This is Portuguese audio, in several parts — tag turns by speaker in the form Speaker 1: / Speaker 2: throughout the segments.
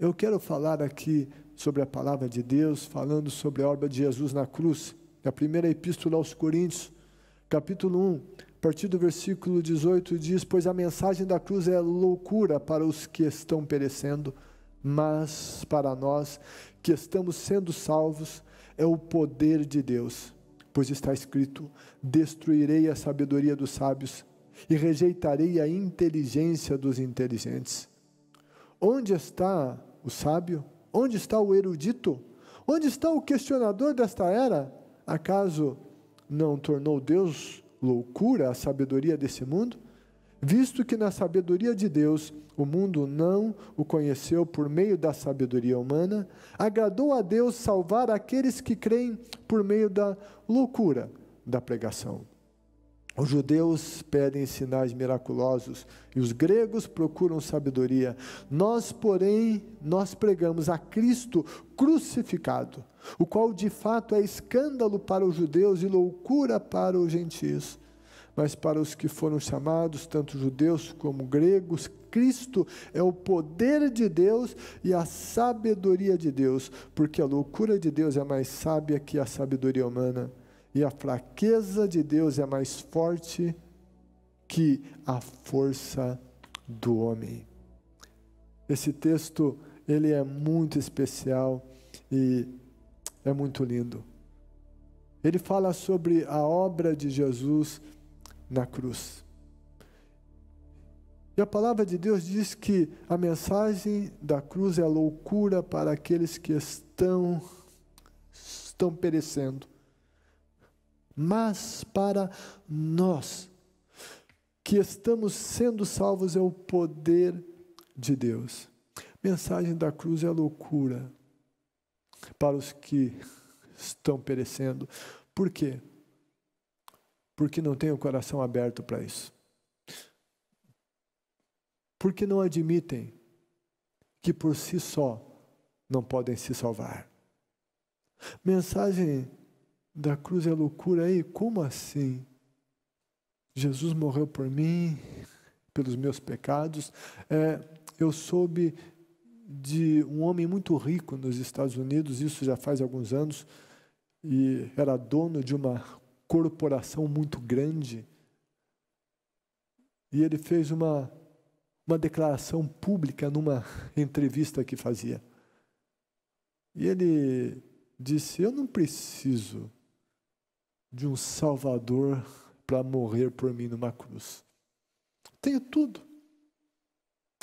Speaker 1: eu quero falar aqui sobre a palavra de Deus, falando sobre a obra de Jesus na cruz. A primeira epístola aos Coríntios, capítulo 1, a partir do versículo 18, diz: pois a mensagem da cruz é loucura para os que estão perecendo, mas para nós que estamos sendo salvos, é o poder de Deus. Pois está escrito: destruirei a sabedoria dos sábios e rejeitarei a inteligência dos inteligentes. Onde está o sábio? Onde está o erudito? Onde está o questionador desta era? Acaso não tornou Deus loucura a sabedoria desse mundo? Visto que na sabedoria de Deus o mundo não o conheceu por meio da sabedoria humana, agradou a Deus salvar aqueles que creem por meio da loucura da pregação. Os judeus pedem sinais miraculosos e os gregos procuram sabedoria. Nós, porém, pregamos a Cristo crucificado, o qual de fato é escândalo para os judeus e loucura para os gentios. Mas para os que foram chamados, tanto judeus como gregos, Cristo é o poder de Deus e a sabedoria de Deus, porque a loucura de Deus é mais sábia que a sabedoria humana, e a fraqueza de Deus é mais forte que a força do homem. Esse texto, ele é muito especial e é muito lindo. Ele fala sobre a obra de Jesus na cruz. E a palavra de Deus diz que a mensagem da cruz é loucura para aqueles que estão perecendo. Mas para nós, que estamos sendo salvos, é o poder de Deus. A mensagem da cruz é loucura para os que estão perecendo. Por quê? Porque não têm o coração aberto para isso. Porque não admitem que por si só não podem se salvar. Mensagem da cruz é loucura aí? Como assim? Jesus morreu por mim, pelos meus pecados. Eu soube de um homem muito rico nos Estados Unidos, isso já faz alguns anos, e era dono de uma corporação muito grande, e ele fez uma declaração pública numa entrevista que fazia. E ele disse: eu não preciso de um Salvador para morrer por mim numa cruz. Tenho tudo.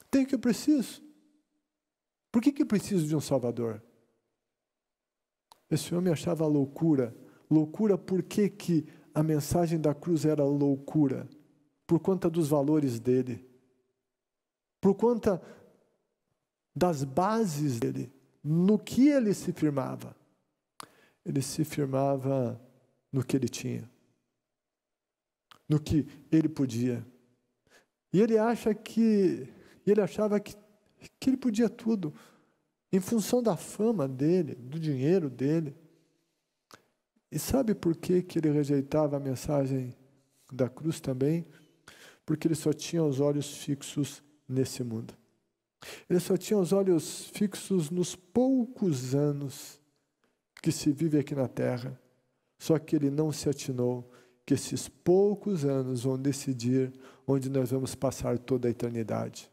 Speaker 1: Tenho o que eu preciso. Por que eu preciso de um Salvador? Esse homem achava loucura. Loucura, por que a mensagem da cruz era loucura? Por conta dos valores dele. Por conta das bases dele. No que ele se firmava? Ele se firmava no que ele tinha. No que ele podia. E ele achava que ele podia tudo. Em função da fama dele, do dinheiro dele. E sabe por que ele rejeitava a mensagem da cruz também? Porque ele só tinha os olhos fixos nesse mundo. Ele só tinha os olhos fixos nos poucos anos que se vive aqui na terra. Só que ele não se atinou que esses poucos anos vão decidir onde nós vamos passar toda a eternidade.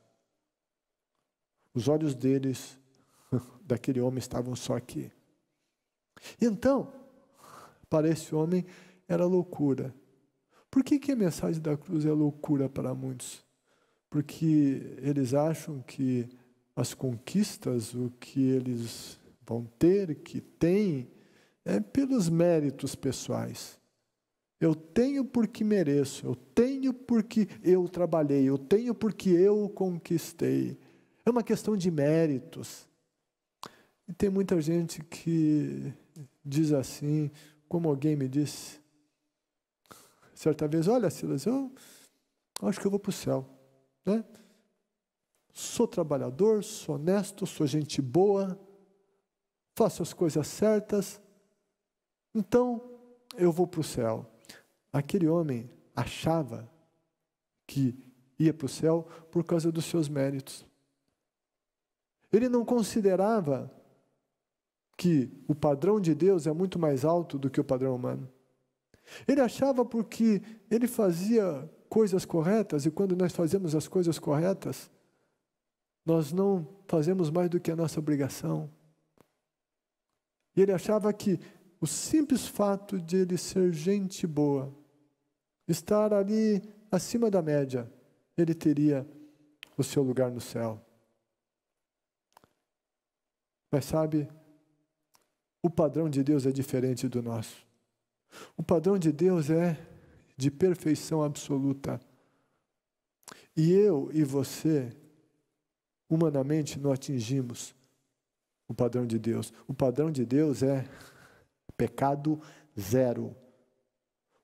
Speaker 1: Os olhos daquele homem estavam só aqui. Então, para esse homem era loucura. Por que a mensagem da cruz é loucura para muitos? Porque eles acham que as conquistas, o que eles vão ter, que têm, é pelos méritos pessoais. Eu tenho porque mereço, eu tenho porque eu trabalhei, eu tenho porque eu conquistei. É uma questão de méritos. E tem muita gente que diz assim, como alguém me disse, certa vez: olha, Silas, eu acho que eu vou para o céu, né? Sou trabalhador, sou honesto, sou gente boa, faço as coisas certas, então eu vou para o céu. Aquele homem achava que ia para o céu por causa dos seus méritos. Ele não considerava que o padrão de Deus é muito mais alto do que o padrão humano. Ele achava porque ele fazia coisas corretas, e quando nós fazemos as coisas corretas, nós não fazemos mais do que a nossa obrigação. E ele achava que o simples fato de ele ser gente boa, estar ali acima da média, ele teria o seu lugar no céu. Mas sabe, o padrão de Deus é diferente do nosso. O padrão de Deus é de perfeição absoluta. E eu e você, humanamente, não atingimos o padrão de Deus. O padrão de Deus é pecado zero.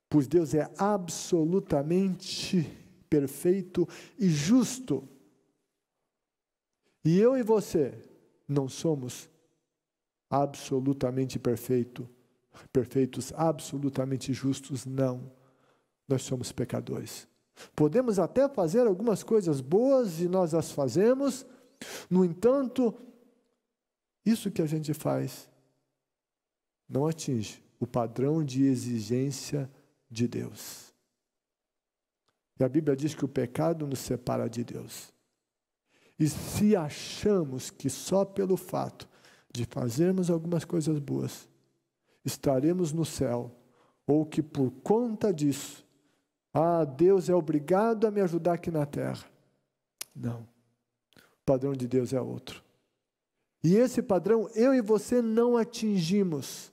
Speaker 1: Pois Deus é absolutamente perfeito e justo. E eu e você não somos absolutamente perfeitos, absolutamente justos, não. Nós somos pecadores. Podemos até fazer algumas coisas boas e nós as fazemos, no entanto, isso que a gente faz não atinge o padrão de exigência de Deus. E a Bíblia diz que o pecado nos separa de Deus. E se achamos que só pelo fato de fazermos algumas coisas boas, estaremos no céu, ou que por conta disso, Deus é obrigado a me ajudar aqui na terra. Não. O padrão de Deus é outro. E esse padrão, eu e você não atingimos.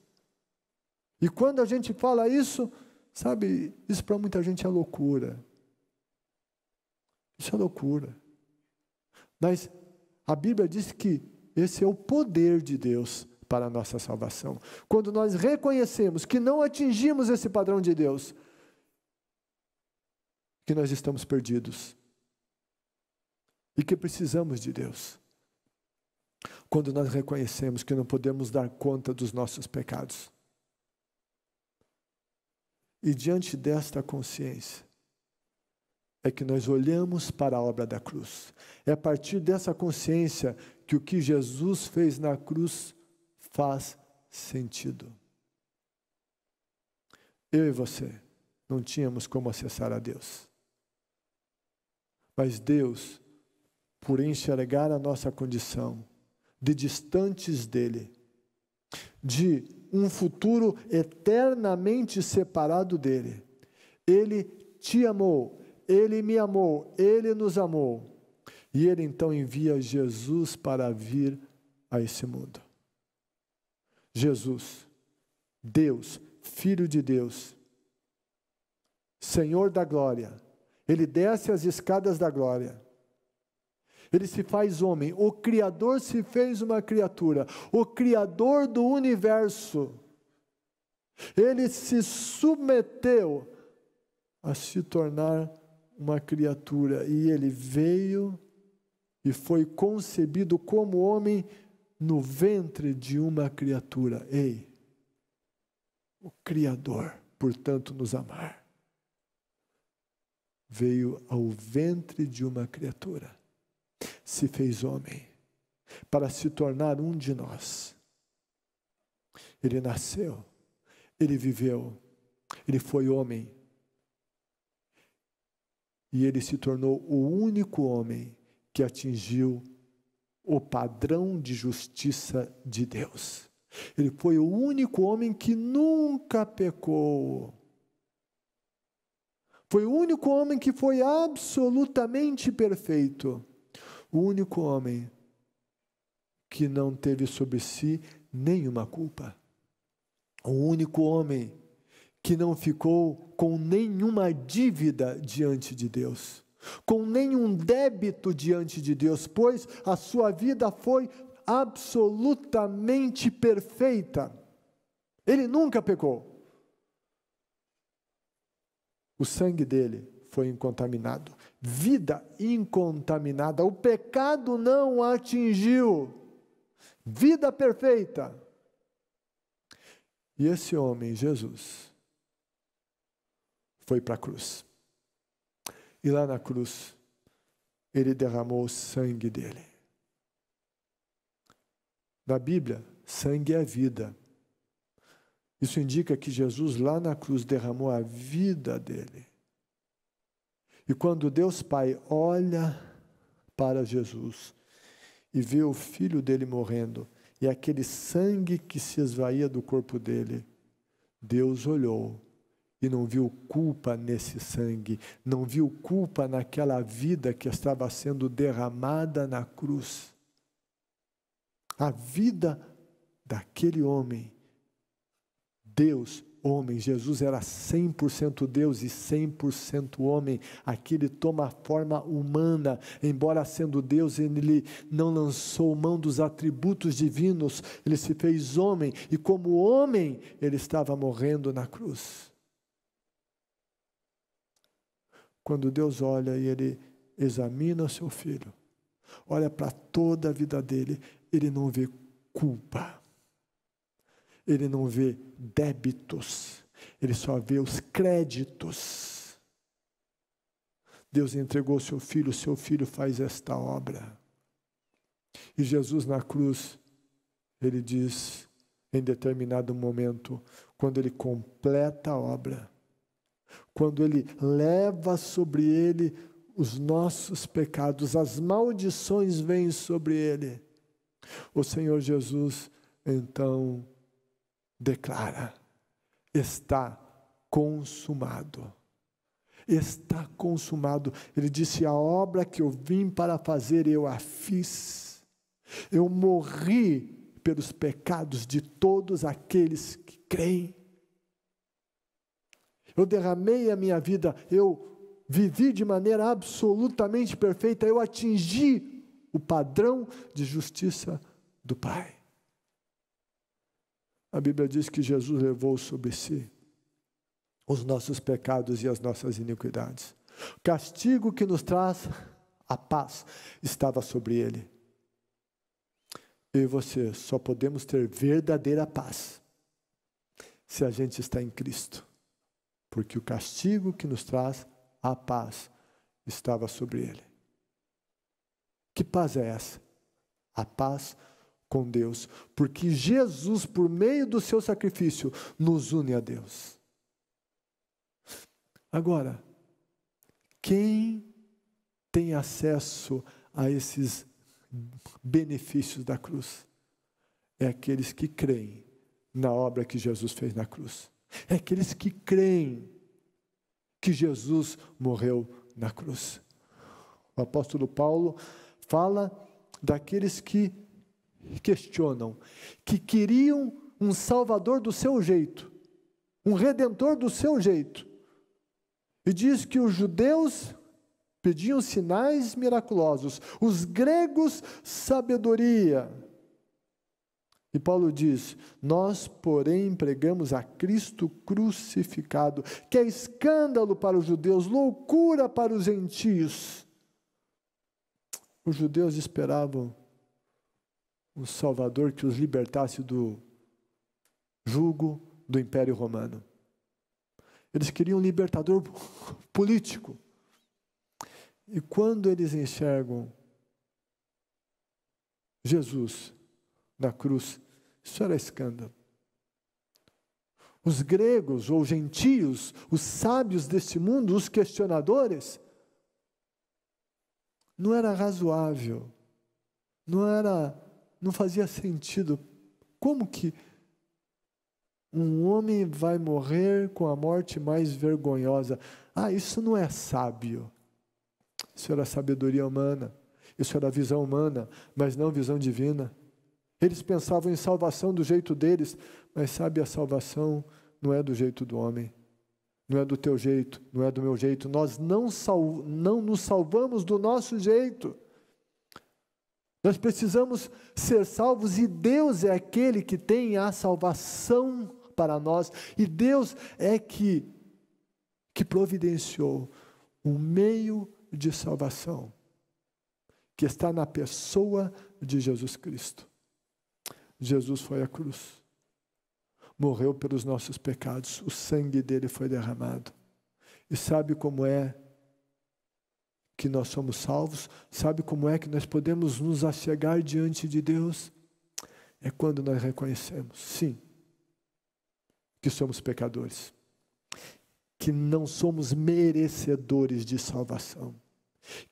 Speaker 1: E quando a gente fala isso, sabe, isso para muita gente é loucura. Isso é loucura. Mas a Bíblia diz que esse é o poder de Deus para a nossa salvação. Quando nós reconhecemos que não atingimos esse padrão de Deus, que nós estamos perdidos e que precisamos de Deus. Quando nós reconhecemos que não podemos dar conta dos nossos pecados. E diante desta consciência, é que nós olhamos para a obra da cruz. É a partir dessa consciência que o que Jesus fez na cruz faz sentido. Eu e você não tínhamos como acessar a Deus. Mas Deus, por enxergar a nossa condição de distantes dele, de um futuro eternamente separado dele, Ele te amou, Ele me amou, Ele nos amou. E Ele então envia Jesus para vir a esse mundo. Jesus, Deus, Filho de Deus, Senhor da glória, Ele desce as escadas da glória. Ele se faz homem, o Criador se fez uma criatura, o Criador do universo. Ele se submeteu a se tornar uma criatura, e ele veio e foi concebido como homem no ventre de uma criatura. Ei, o Criador, portanto, nos amar, veio ao ventre de uma criatura, se fez homem, para se tornar um de nós. Ele nasceu, ele viveu, ele foi homem, e ele se tornou o único homem que atingiu o padrão de justiça de Deus. Ele foi o único homem que nunca pecou. Foi o único homem que foi absolutamente perfeito. O único homem que não teve sobre si nenhuma culpa. O único homem que não ficou com nenhuma dívida diante de Deus, com nenhum débito diante de Deus, pois a sua vida foi absolutamente perfeita. Ele nunca pecou. O sangue dele foi incontaminado. Vida incontaminada. O pecado não o atingiu. Vida perfeita. E esse homem, Jesus, foi para a cruz. E lá na cruz, ele derramou o sangue dele. Na Bíblia, sangue é vida. Isso indica que Jesus lá na cruz derramou a vida dele. E quando Deus Pai olha para Jesus e vê o filho dele morrendo, e aquele sangue que se esvaía do corpo dele, Deus olhou e não viu culpa nesse sangue, não viu culpa naquela vida que estava sendo derramada na cruz. A vida daquele homem, Deus, homem, Jesus era 100% Deus e 100% homem. Aqui ele toma a forma humana, embora sendo Deus, ele não lançou mão dos atributos divinos, ele se fez homem, e como homem, ele estava morrendo na cruz. Quando Deus olha e ele examina o seu filho, olha para toda a vida dele, ele não vê culpa, ele não vê débitos, ele só vê os créditos. Deus entregou o seu filho faz esta obra. E Jesus na cruz, ele diz, em determinado momento, quando ele completa a obra, quando ele leva sobre ele os nossos pecados, as maldições vêm sobre ele, o Senhor Jesus então declara: está consumado. Está consumado. Ele disse: a obra que eu vim para fazer, eu a fiz. Eu morri pelos pecados de todos aqueles que creem. Eu derramei a minha vida, eu vivi de maneira absolutamente perfeita, eu atingi o padrão de justiça do Pai. A Bíblia diz que Jesus levou sobre si os nossos pecados e as nossas iniquidades. O castigo que nos traz a paz estava sobre ele. Eu e você só podemos ter verdadeira paz se a gente está em Cristo. Porque o castigo que nos traz a paz estava sobre ele. Que paz é essa? A paz com Deus. Porque Jesus, por meio do seu sacrifício, nos une a Deus. Agora, quem tem acesso a esses benefícios da cruz? É aqueles que creem na obra que Jesus fez na cruz. É aqueles que creem que Jesus morreu na cruz. O apóstolo Paulo fala daqueles que questionam, que queriam um Salvador do seu jeito, um Redentor do seu jeito. E diz que os judeus pediam sinais miraculosos, os gregos sabedoria. E Paulo diz: nós, porém, pregamos a Cristo crucificado, que é escândalo para os judeus, loucura para os gentios. Os judeus esperavam um Salvador que os libertasse do jugo do Império Romano. Eles queriam um libertador político. E quando eles enxergam Jesus na cruz, isso era escândalo. Os gregos ou gentios, os sábios deste mundo, os questionadores, não era razoável, não fazia sentido. Como que um homem vai morrer com a morte mais vergonhosa? Isso não é sábio. Isso era sabedoria humana, isso era visão humana, mas não visão divina. Eles pensavam em salvação do jeito deles, mas sabe, a salvação não é do jeito do homem, não é do teu jeito, não é do meu jeito. Nós não nos salvamos do nosso jeito. Nós precisamos ser salvos e Deus é aquele que tem a salvação para nós. E Deus é que providenciou um meio de salvação que está na pessoa de Jesus Cristo. Jesus foi à cruz, morreu pelos nossos pecados, o sangue dele foi derramado. E sabe como é que nós somos salvos? Sabe como é que nós podemos nos achegar diante de Deus? é quando nós reconhecemos, sim, que somos pecadores, que não somos merecedores de salvação,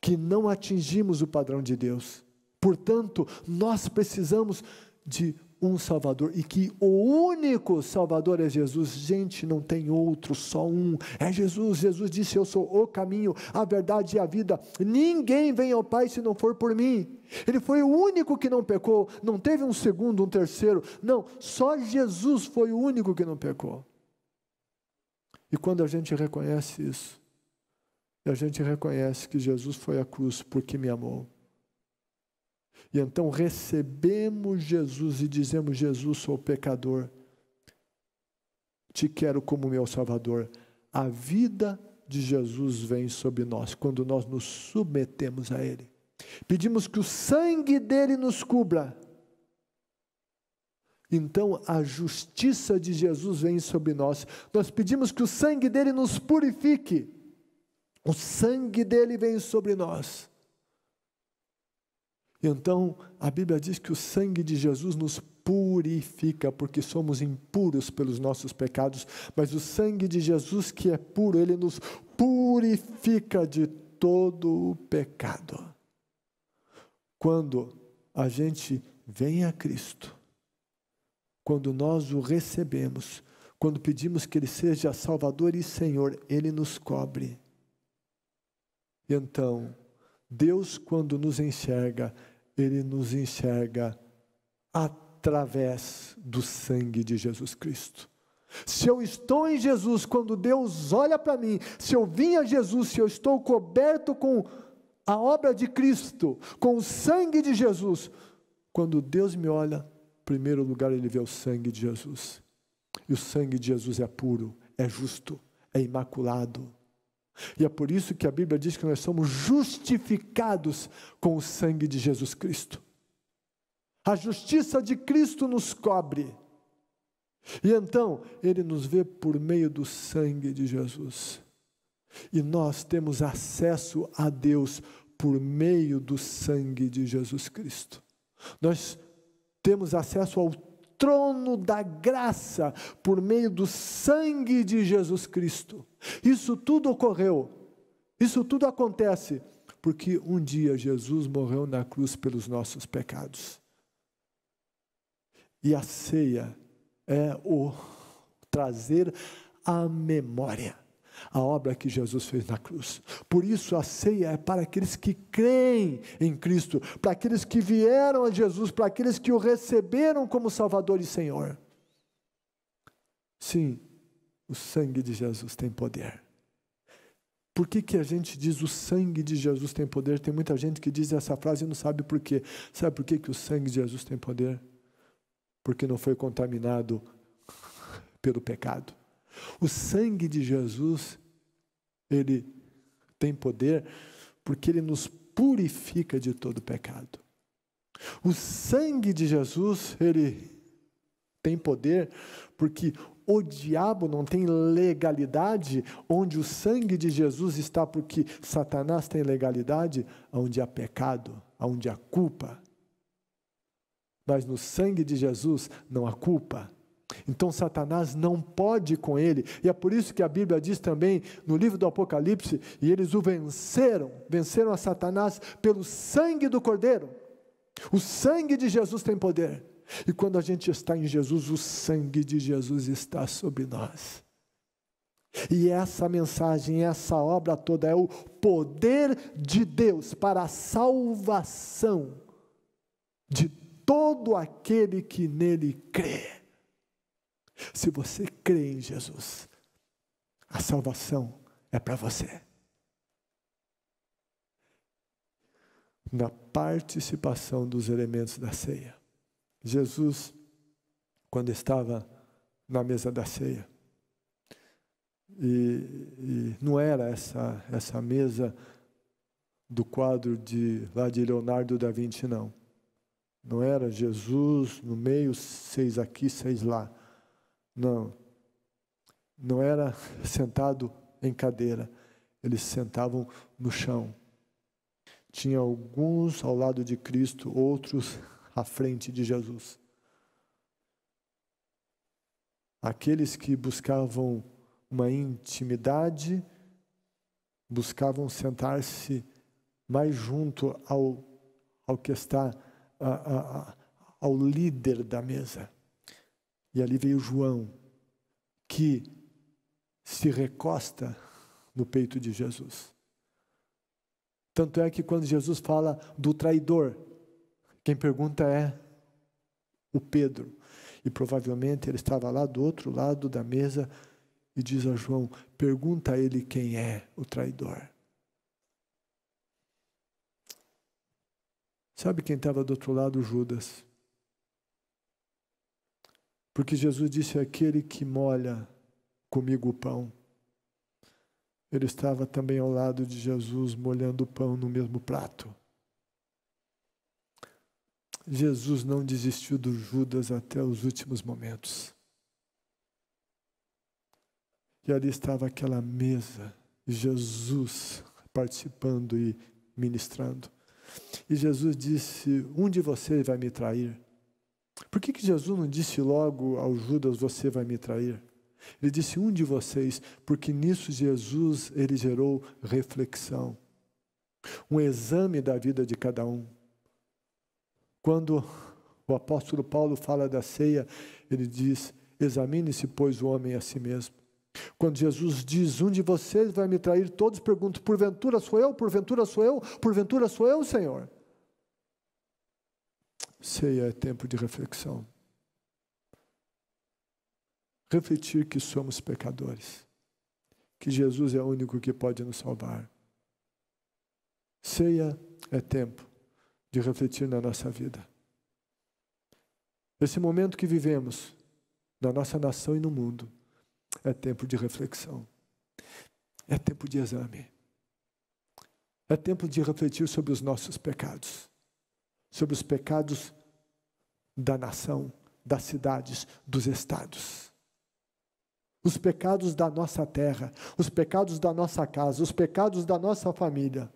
Speaker 1: que não atingimos o padrão de Deus. Portanto, nós precisamos de um Salvador, e que o único Salvador é Jesus. Gente, não tem outro, só um, é Jesus. Jesus disse: eu sou o caminho, a verdade e a vida, ninguém vem ao Pai se não for por mim. Ele foi o único que não pecou, não teve um segundo, um terceiro, não, só Jesus foi o único que não pecou. E quando a gente reconhece isso, a gente reconhece que Jesus foi à cruz porque me amou, e então recebemos Jesus e dizemos: Jesus, sou pecador, te quero como meu Salvador. A vida de Jesus vem sobre nós quando nós nos submetemos a Ele. Pedimos que o sangue dele nos cubra. Então a justiça de Jesus vem sobre nós. Nós pedimos que o sangue dele nos purifique. O sangue dele vem sobre nós. Então, a Bíblia diz que o sangue de Jesus nos purifica, porque somos impuros pelos nossos pecados, mas o sangue de Jesus, que é puro, ele nos purifica de todo o pecado. Quando a gente vem a Cristo, quando nós o recebemos, quando pedimos que Ele seja Salvador e Senhor, Ele nos cobre. Então, Deus, quando nos enxerga, Ele nos enxerga através do sangue de Jesus Cristo. Se eu estou em Jesus, quando Deus olha para mim, se eu vim a Jesus, se eu estou coberto com a obra de Cristo, com o sangue de Jesus, quando Deus me olha, em primeiro lugar Ele vê o sangue de Jesus. E o sangue de Jesus é puro, é justo, é imaculado. E é por isso que a Bíblia diz que nós somos justificados com o sangue de Jesus Cristo. A justiça de Cristo nos cobre. E então, Ele nos vê por meio do sangue de Jesus. E nós temos acesso a Deus por meio do sangue de Jesus Cristo. Nós temos acesso ao trono da graça por meio do sangue de Jesus Cristo. Isso tudo ocorreu, isso tudo acontece porque um dia Jesus morreu na cruz pelos nossos pecados. E a ceia é o trazer à memória a obra que Jesus fez na cruz. Por isso a ceia é para aqueles que creem em Cristo, para aqueles que vieram a Jesus, para aqueles que o receberam como Salvador e Senhor. Sim, o sangue de Jesus tem poder. Por que a gente diz o sangue de Jesus tem poder? Tem muita gente que diz essa frase e não sabe por quê. Sabe por que o sangue de Jesus tem poder? Porque não foi contaminado pelo pecado. O sangue de Jesus, ele tem poder porque ele nos purifica de todo pecado. O sangue de Jesus, ele tem poder porque o diabo não tem legalidade onde o sangue de Jesus está, porque Satanás tem legalidade onde há pecado, onde há culpa. Mas no sangue de Jesus não há culpa. Então Satanás não pode com ele, e é por isso que a Bíblia diz também no livro do Apocalipse, e eles o venceram a Satanás pelo sangue do Cordeiro. O sangue de Jesus tem poder, e quando a gente está em Jesus, o sangue de Jesus está sobre nós. E essa mensagem, essa obra toda é o poder de Deus para a salvação de todo aquele que nele crê. Se você crê em Jesus, a salvação é para você. Na participação dos elementos da ceia. Jesus, quando estava na mesa da ceia, e não era essa mesa do quadro lá de Leonardo da Vinci, não. Não era Jesus no meio, 6 aqui, 6 lá. Não era sentado em cadeira, eles sentavam no chão. Tinha alguns ao lado de Cristo, outros à frente de Jesus. Aqueles que buscavam uma intimidade, buscavam sentar-se mais junto ao que está, ao líder da mesa. E ali veio João, que se recosta no peito de Jesus. Tanto é que quando Jesus fala do traidor, quem pergunta é o Pedro. E provavelmente ele estava lá do outro lado da mesa e diz a João, pergunta a ele quem é o traidor. Sabe quem estava do outro lado? Judas. Porque Jesus disse, aquele que molha comigo o pão. Ele estava também ao lado de Jesus, molhando o pão no mesmo prato. Jesus não desistiu do Judas até os últimos momentos. E ali estava aquela mesa, Jesus participando e ministrando. E Jesus disse, um de vocês vai me trair. Por que Jesus não disse logo ao Judas, você vai me trair? Ele disse, um de vocês, porque nisso Jesus, ele gerou reflexão. Um exame da vida de cada um. Quando o apóstolo Paulo fala da ceia, ele diz, examine-se, pois, o homem a si mesmo. Quando Jesus diz, um de vocês vai me trair, todos perguntam, porventura sou eu? Porventura sou eu? Porventura sou eu, Senhor? Ceia é tempo de reflexão. Refletir que somos pecadores. Que Jesus é o único que pode nos salvar. Ceia é tempo de refletir na nossa vida. Esse momento que vivemos, na nossa nação e no mundo, é tempo de reflexão. É tempo de exame. É tempo de refletir sobre os nossos pecados. Sobre os pecados da nação, das cidades, dos estados. Os pecados da nossa terra, os pecados da nossa casa, os pecados da nossa família.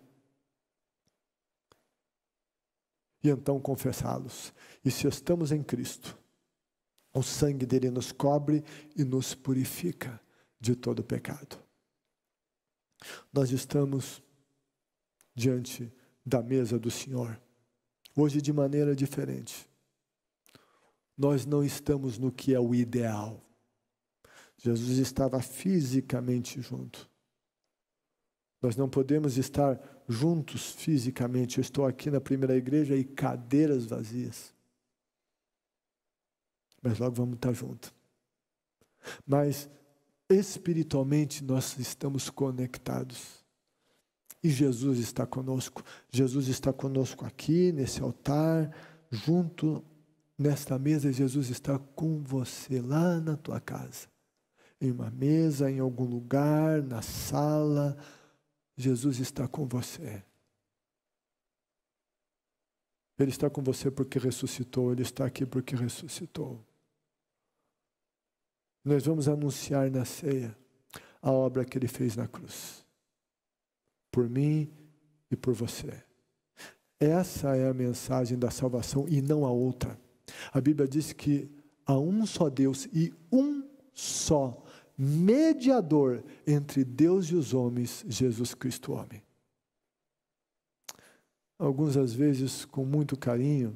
Speaker 1: E então confessá-los. E se estamos em Cristo, o sangue dele nos cobre e nos purifica de todo pecado. Nós estamos diante da mesa do Senhor, hoje de maneira diferente. Nós não estamos no que é o ideal. Jesus estava fisicamente junto. Nós não podemos estar juntos fisicamente. Eu estou aqui na primeira igreja e cadeiras vazias. Mas logo vamos estar juntos. Mas espiritualmente nós estamos conectados. E Jesus está conosco. Jesus está conosco aqui, nesse altar, junto nesta mesa. Jesus está com você lá na tua casa. Em uma mesa, em algum lugar, na sala. Jesus está com você. Ele está com você porque ressuscitou. Ele está aqui porque ressuscitou. Nós vamos anunciar na ceia a obra que Ele fez na cruz. Por mim e por você. Essa é a mensagem da salvação e não a outra. A Bíblia diz que há um só Deus e um só mediador entre Deus e os homens, Jesus Cristo homem. Alguns às vezes com muito carinho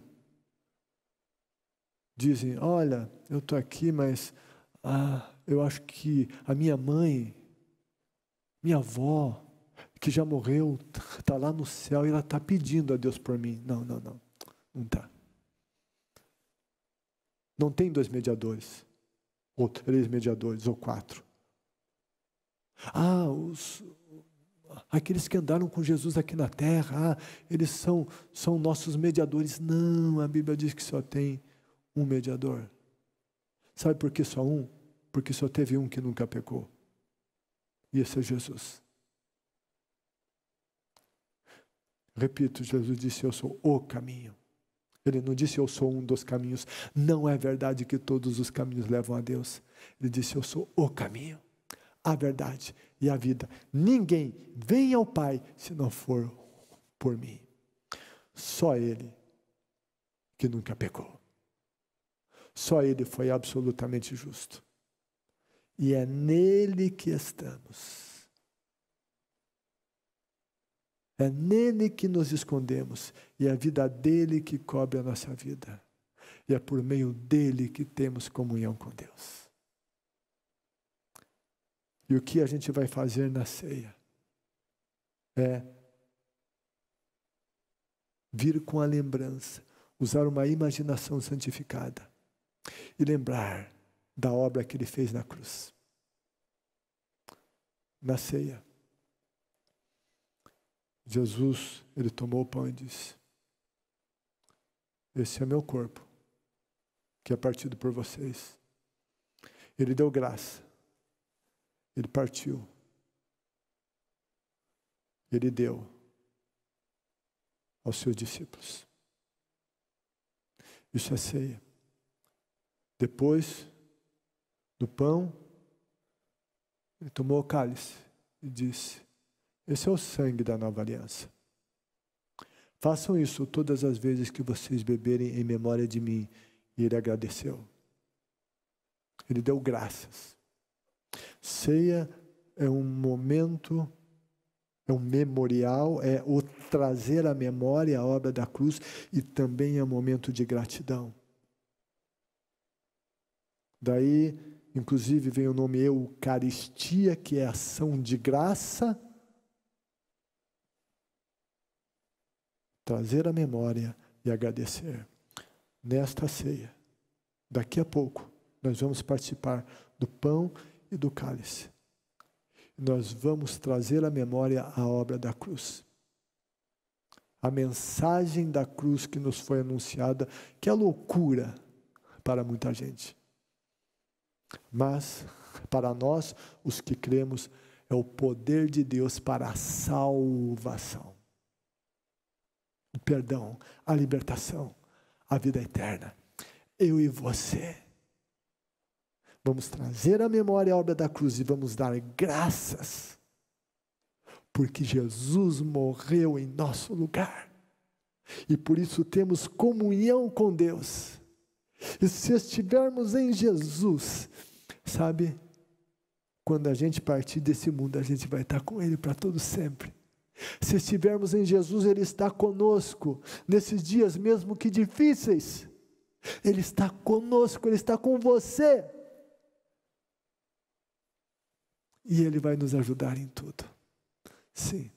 Speaker 1: dizem, olha, eu estou aqui, mas eu acho que a minha mãe, minha avó, que já morreu, está lá no céu e ela está pedindo a Deus por mim. Não está. Não tem dois mediadores. Ou 3 mediadores, ou 4. Aqueles que andaram com Jesus aqui na terra, eles são nossos mediadores. Não, a Bíblia diz que só tem um mediador. Sabe por que só um? Porque só teve um que nunca pecou. E esse é Jesus. Repito, Jesus disse, eu sou o caminho. Ele não disse, eu sou um dos caminhos. Não é verdade que todos os caminhos levam a Deus. Ele disse, eu sou o caminho, a verdade e a vida. Ninguém vem ao Pai se não for por mim. Só Ele que nunca pecou. Só Ele foi absolutamente justo. E é nele que estamos. É nele que nos escondemos. E é a vida dele que cobre a nossa vida. E é por meio dele que temos comunhão com Deus. E o que a gente vai fazer na ceia? É vir com a lembrança, usar uma imaginação santificada e lembrar da obra que ele fez na cruz. Na ceia, Jesus, ele tomou o pão e disse: esse é meu corpo, que é partido por vocês. Ele deu graça, ele partiu, ele deu aos seus discípulos. Isso é ceia. Depois do pão, ele tomou o cálice e disse: esse é o sangue da nova aliança. Façam isso todas as vezes que vocês beberem em memória de mim. E ele agradeceu. Ele deu graças. Ceia é um momento, é um memorial, é o trazer à memória a obra da cruz e também é um momento de gratidão. Daí, inclusive, vem o nome Eucaristia, que é ação de graça. Trazer à memória e agradecer. Nesta ceia, daqui a pouco, nós vamos participar do pão e do cálice. Nós vamos trazer à memória a obra da cruz. A mensagem da cruz que nos foi anunciada, que é loucura para muita gente. Mas, para nós, os que cremos, é o poder de Deus para a salvação. O perdão, a libertação, a vida eterna. Eu e você vamos trazer à memória a obra da cruz e vamos dar graças, porque Jesus morreu em nosso lugar. E por isso temos comunhão com Deus. E se estivermos em Jesus, sabe, quando a gente partir desse mundo, a gente vai estar com Ele para todo sempre. Se estivermos em Jesus, Ele está conosco, nesses dias mesmo que difíceis. Ele está conosco, Ele está com você. E Ele vai nos ajudar em tudo. Sim.